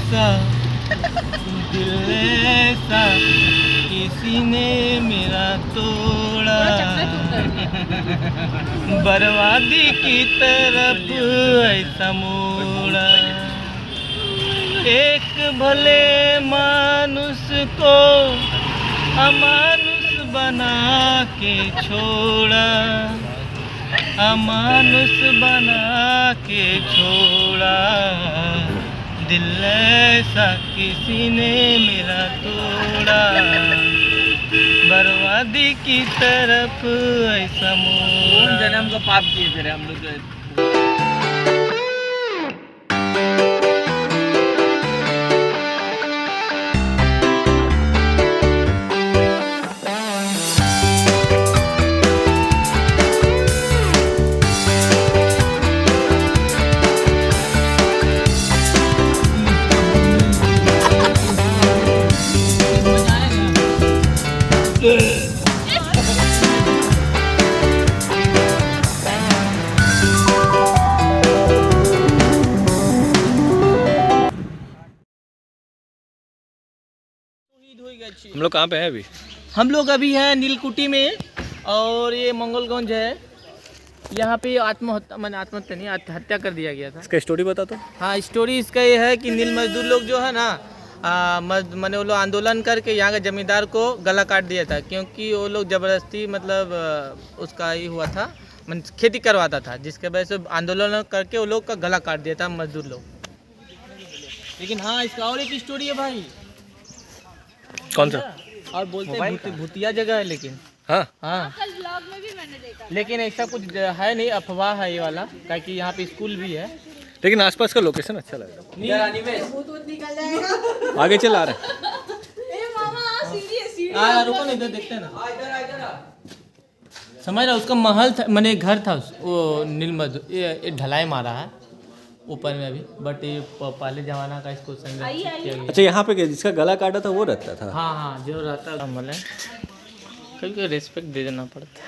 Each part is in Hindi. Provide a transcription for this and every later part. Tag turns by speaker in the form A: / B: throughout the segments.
A: ऐसा दिल ऐसा किसी ने मेरा तोड़ा, बर्बादी की तरफ ऐसा मोड़ा। एक भले मानुस को अमानुष बना के छोड़ा, अमानुष बना के छोड़ा। दिल ऐसा किसी ने मेरा तोड़ा, बर्बादी की तरफ ऐसा मोड़ा। जन्म का पाप किए थे हम लोग जो
B: हम लोग कहाँ पे हैं अभी?
A: हम लोग अभी हैं नीलकुटी में, और ये मंगलगंज है। यहाँ पे आत्महत्या नहीं, हत्या कर दिया गया था।
B: इसका स्टोरी बता तो।
A: हाँ, स्टोरी इसका ये है कि नील मजदूर लोग जो है ना, मैंने वो लोग आंदोलन करके यहाँ के जमींदार को गला काट दिया था, क्योंकि वो लोग ज़बरदस्ती उसका ही हुआ था, खेती करवाता था, जिसके वजह से आंदोलन करके वो लोग का गला काट दिया था मजदूर लोग। लेकिन हाँ, इसका और एक स्टोरी है भाई।
B: कौन सा?
A: और बोलते हैं भूतिया जगह है, लेकिन
B: हाँ
A: हाँ,
C: कल व्लॉग में भी मैंने देखा।
A: लेकिन ऐसा कुछ है नहीं, अफवाह है ये वाला, ताकि यहाँ पे स्कूल भी है।
B: लेकिन आसपास का लोकेशन अच्छा लग रहा है। आगे चल आ रहा है।
A: रुको ना, इधर देखते हैं ना। समझ रहा, उसका महल था, मैंने घर था, वो नीलमधु ये ढलाई मारा है ऊपर में अभी, बट ये पहले जमाना का इसको संरक्षित किया गया।
B: अच्छा, यहाँ पे जिसका गला काटा था वो रहता था?
A: हाँ हाँ, जो रहता था, मतलब कभी कभी रेस्पेक्ट दे देना पड़ता है।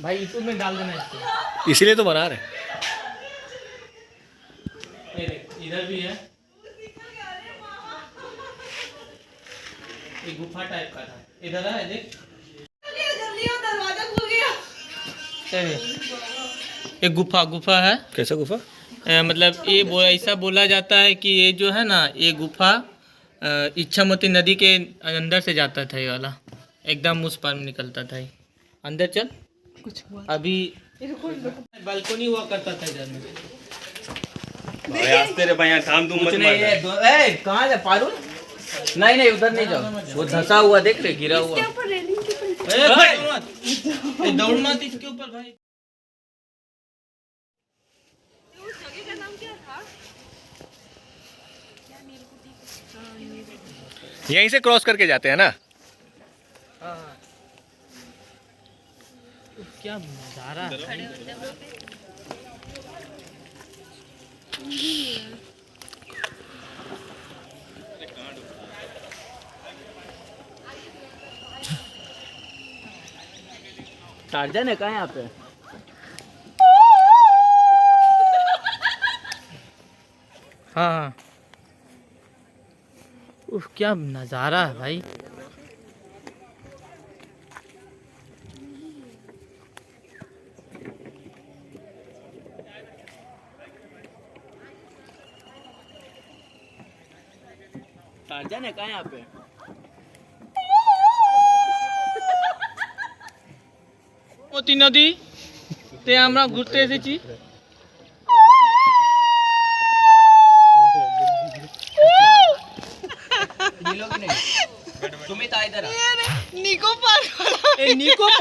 A: भाई यूट्यूब में डाल देना इसको,
B: इसीलिए तो बना रहे हैं।
A: इधर भी है, एक गुफा टाइप का था, इधर है देख।
C: दरवाजा खुल गया।
A: एक गुफा है।
B: कैसा गुफा?
A: मतलब ये ऐसा बोला जाता है कि ये जो है ना, ये गुफा इच्छामती नदी के अंदर से जाता था, ये वाला एकदम उस पार में निकलता था ये। अंदर चल, कुछ हुआ अभी, बालकोनी हुआ करता था इधर में।
B: तेरे भैया काम तुम
A: कुछ नहीं है, कहाँ है पारुल? नहीं उधर नहीं जाओ, वो धंसा हुआ देख रहे, गिरा हुआ। दौड़ मत इसके ऊपर भाई।
B: यहीं से क्रॉस करके जाते हैं ना?
A: हाँ, क्या नजारा है। टार्जन है कहाँ यहाँ पे? हाँ, उफ, क्या नज़ारा है भाई। टार्जन है कहाँ यहाँ पे? मोती नदी ते আমরা ঘুরতে এসেছি। निको पार,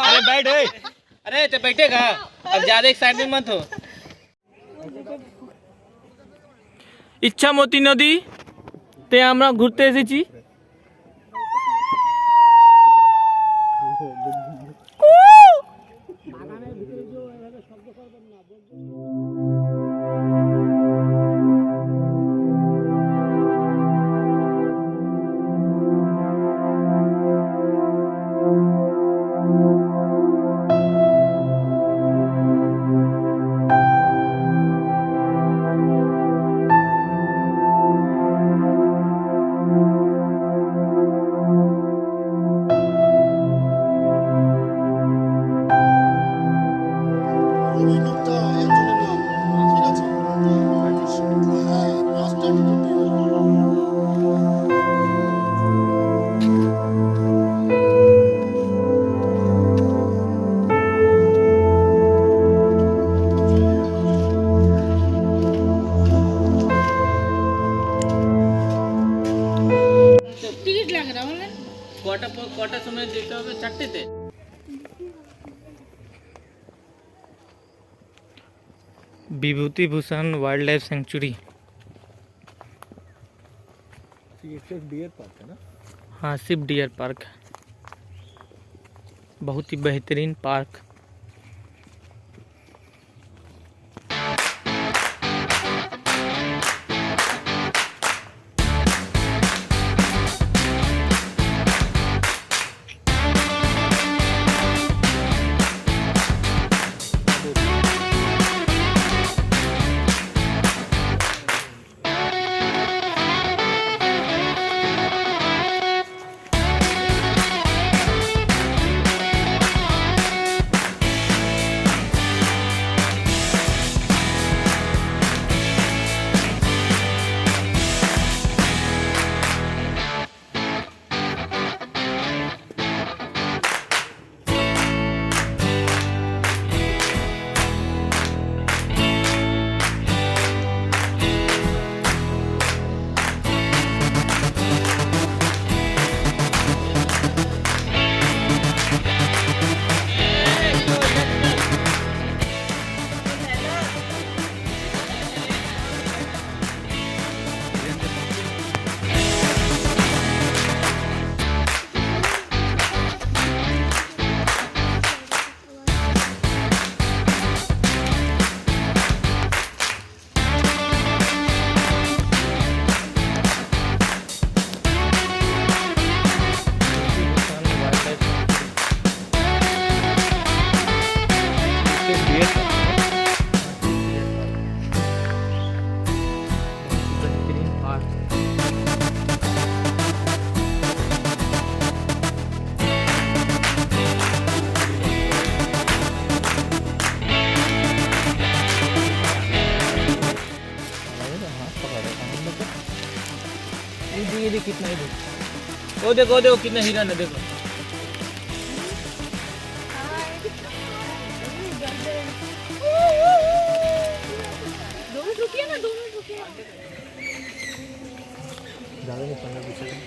A: अरे बैठ, अरे तो बैठेगा, अब ज्यादा एक्साइटेड मत हो। इच्छामती नदी ते আমরা ঘুরতে এসেছি। Vibhuti Bhushan wild life sanctuary.
B: ये सिर्फ डियर पार्क है ना?
A: हाँ, सिर्फ डियर पार्क है। बहुत ही बेहतरीन पार्क। ये कितना ही वो देखो कितना हिरन है, देखो। ज़्यादा नहीं, 15-20 सेकंड।